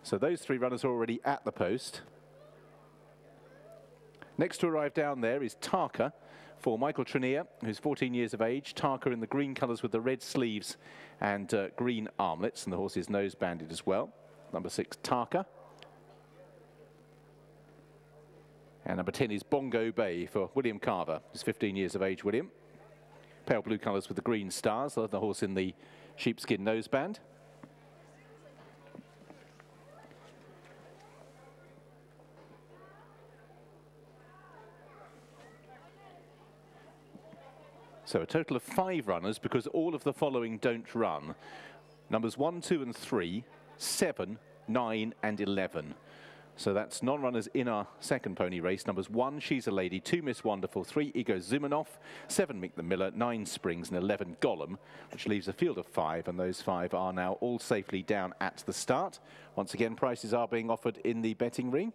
So those three runners are already at the post. Next to arrive down there is Tarka for Michael Trenier, who's 14 years of age. Tarka in the green colours with the red sleeves and green armlets, and the horse is nose banded as well. Number 6, Tarka. And number 10 is Bongo Bay for William Carver. He's 15 years of age, William. Pale blue colours with the green stars, the horse in the sheepskin noseband. So a total of 5 runners, because all of the following don't run. Numbers 1, 2 and 3, 7, 9 and 11. So that's non-runners in our second pony race. Numbers 1, She's a Lady, 2, Miss Wonderful, 3, Ego Zumanov, 7, Mick the Miller, 9, Springs and 11, Gollum, which leaves a field of 5, and those 5 are now all safely down at the start. Once again, prices are being offered in the betting ring.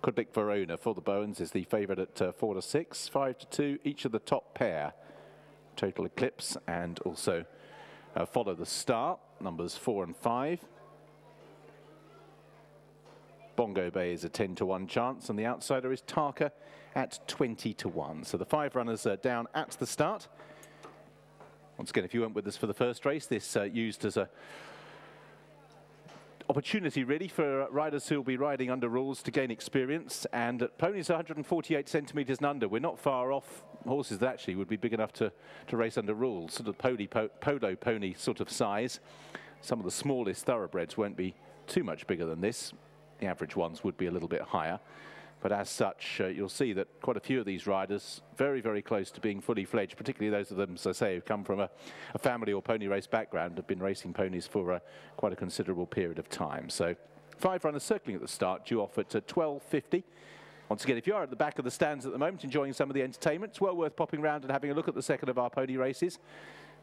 Kudlik Verona for the Bowens is the favourite at 4 to 6, 5 to 2, each of the top pair. Total Eclipse and also Follow the Star, numbers 4 and 5. Bongo Bay is a 10 to 1 chance, and the outsider is Tarka at 20 to 1. So the 5 runners are down at the start. Once again, if you weren't with us for the first race, this used as a opportunity really for riders who will be riding under rules to gain experience, and at ponies 148 centimetres and under, we're not far off horses that actually would be big enough to race under rules, sort of polo pony sort of size. Some of the smallest thoroughbreds won't be too much bigger than this. The average ones would be a little bit higher, but as such you'll see that quite a few of these riders very, very close to being fully fledged, particularly those of them, as I say, who come from a family or pony race background, have been racing ponies for quite a considerable period of time. So 5 runners circling at the start, due off at 12:50. Once again, if you are at the back of the stands at the moment enjoying some of the entertainment, it's well worth popping round and having a look at the second of our pony races.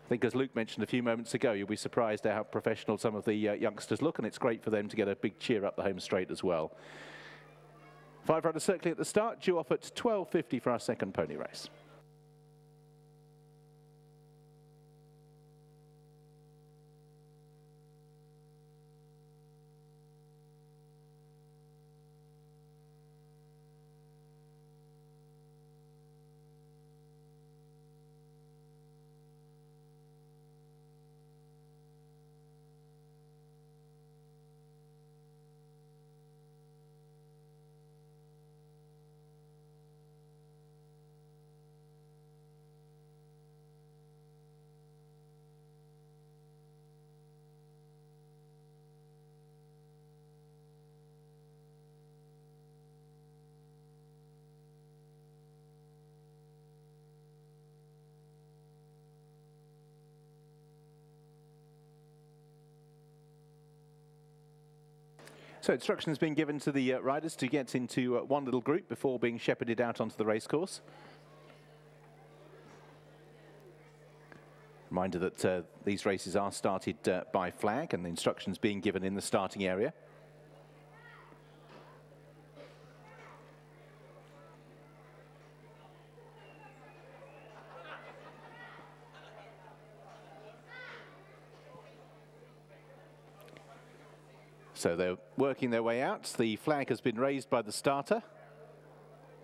I think, as Luke mentioned a few moments ago, you'll be surprised at how professional some of the youngsters look, and it's great for them to get a big cheer up the home straight as well. 5 runners circling at the start, due off at 12:50 for our second pony race. So instruction has been given to the riders to get into one little group before being shepherded out onto the racecourse. Reminder that these races are started by flag, and the instructions being given in the starting area. So they're working their way out. The flag has been raised by the starter,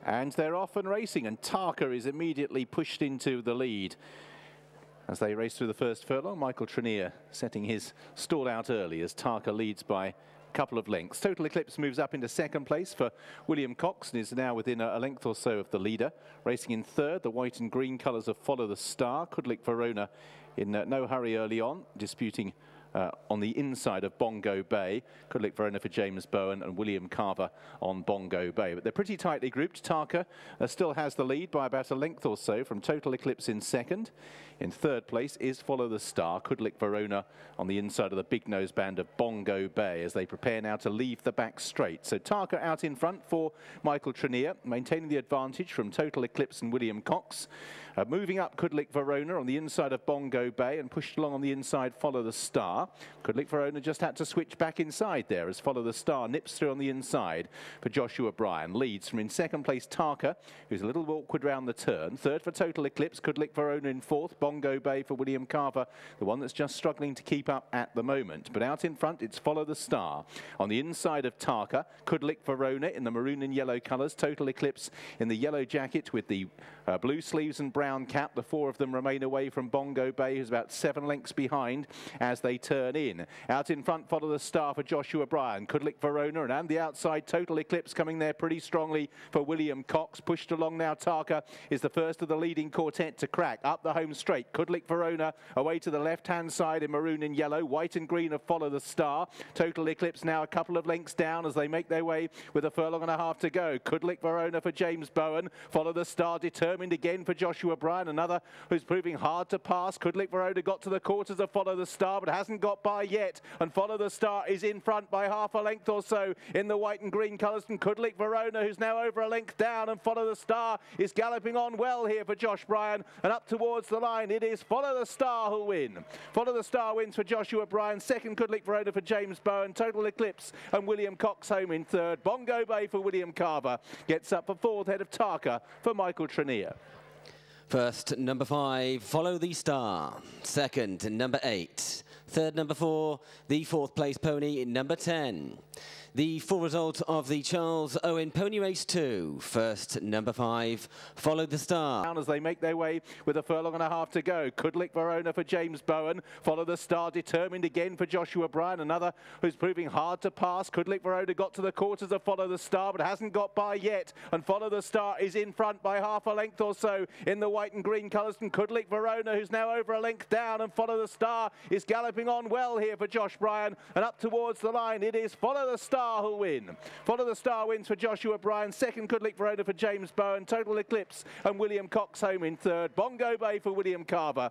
and they're off and racing, and Tarka is immediately pushed into the lead as they race through the first furlong. Michael Trenier setting his stall out early as Tarka leads by a couple of lengths. Total Eclipse moves up into second place for William Cox and is now within a length or so of the leader. Racing in third, the white and green colours of Follow the Star. Kudlik Verona in no hurry early on, disputing on the inside of Bongo Bay. Kudlik Verona for James Bowen and William Carver on Bongo Bay. But they're pretty tightly grouped. Tarka still has the lead by about a length or so from Total Eclipse in second. In third place is Follow the Star. Kudlik Verona on the inside of the big nose band of Bongo Bay as they prepare now to leave the back straight. So Tarka out in front for Michael Trenier, maintaining the advantage from Total Eclipse and William Cox. Moving up, Could Lick Verona on the inside of Bongo Bay and pushed along on the inside, Follow the Star. Could Lick Verona just had to switch back inside there as Follow the Star nips through on the inside for Joshua Bryan. Leads from in second place Tarka, who's a little awkward round the turn. Third for Total Eclipse, Could Lick Verona in fourth. Bongo Bay for William Carver, the one that's just struggling to keep up at the moment. But out in front, it's Follow the Star. On the inside of Tarka, Could Lick Verona in the maroon and yellow colours. Total Eclipse in the yellow jacket with the blue sleeves and brown cap. The four of them remain away from Bongo Bay, who's about 7 lengths behind as they turn in. Out in front, Follow the Star for Joshua Bryan. Could Lick Verona and the outside, Total Eclipse coming there pretty strongly for William Cox. Pushed along now, Tarka is the first of the leading quartet to crack. Up the home straight, Could Lick Verona away to the left-hand side in maroon and yellow. White and green of Follow the Star. Total Eclipse now a couple of lengths down as they make their way with a furlong and a half to go. Could Lick Verona for James Bowen. Follow the Star determined again for Joshua Bryan. Another who's proving hard to pass. Could Lick Verona got to the quarters of Follow the Star, but hasn't got by yet. And Follow the Star is in front by half a length or so in the white and green colours from Could Lick Verona, who's now over a length down. And Follow the Star is galloping on well here for Josh Bryan. And up towards the line, it is Follow the Star who'll win. Follow the Star wins for Joshua Bryan. Second, Could Lick Verona for James Bowen. Total Eclipse and William Cox home in third. Bongo Bay for William Carver gets up for fourth, head of Tarka for Michael Trenier. First, number 5, Follow the Star. Second, number 8. Third, number 4, the fourth place pony, number 10. The full result of the Charles Owen Pony Race 2. First, number 5, Follow the Star. As they make their way with a furlong and a half to go. Could Lick Verona for James Bowen. Follow the Star determined again for Joshua Bryan. Another who's proving hard to pass. Could Lick Verona got to the quarters of Follow the Star, but hasn't got by yet. And Follow the Star is in front by half a length or so in the white and green colours from Could Lick Verona, who's now over a length down. And Follow the Star is galloping on well here for Josh Bryan. And up towards the line, it is Follow the Star who'll win. Follow the Star wins for Joshua Bryan. Second, Could Lick Verona for James Bowen. Total Eclipse and William Cox home in third. Bongo Bay for William Carver.